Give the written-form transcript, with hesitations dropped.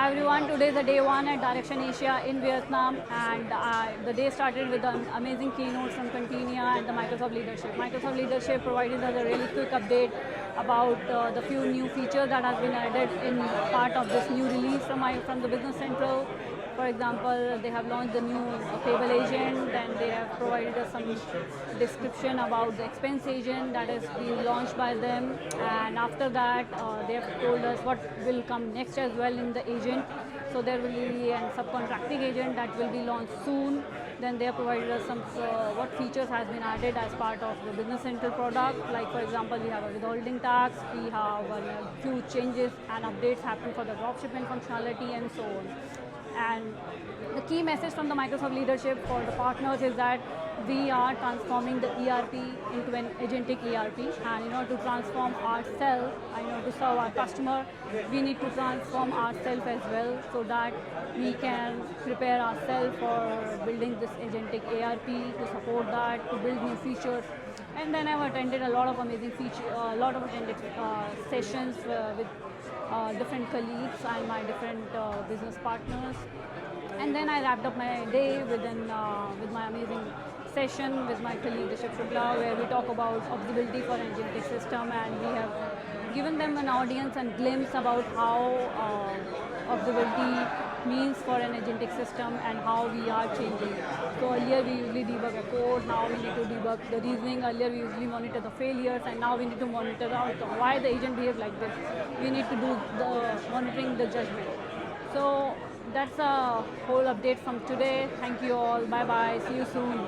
Hi everyone, today is the day one at Direction Asia in Vietnam, and the day started with an amazing keynote from Continia and the Microsoft leadership. Microsoft leadership provided us a really quick update about the few new features that has been added in part of this new release from the Business Central. For example, they have launched the new payable agent, and they have provided us some description about the expense agent that is being launched by them. And after that, they have told us what will come next as well in the agent. So there will be a subcontracting agent that will be launched soon. Then they have provided us some what features has been added as part of the Business Central product. Like for example, we have a withholding tax, we have a few changes and updates happen for the dropshipping functionality and so on. And the key message from the Microsoft leadership for the partners is that we are transforming the ERP into an agentic ERP, and in order to transform ourselves, in order to serve our customer, we need to transform ourselves as well, so that we can prepare ourselves for building this agentic ERP, to support that, to build new features. And then I've attended a lot of amazing sessions with different colleagues and my different business partners. And then I wrapped up my day with my amazing session with my colleague Rishabh Shukla, where we talk about observability for an agentic system, and we have given them an audience and glimpse about how observability means for an agentic system and how we are changing. So earlier we usually debug a code, now we need to debug the reasoning. Earlier we usually monitor the failures, and now we need to monitor why the agent behaves like this. We need to do the monitoring the judgment. So that's a whole update from today. Thank you all. Bye bye. See you soon.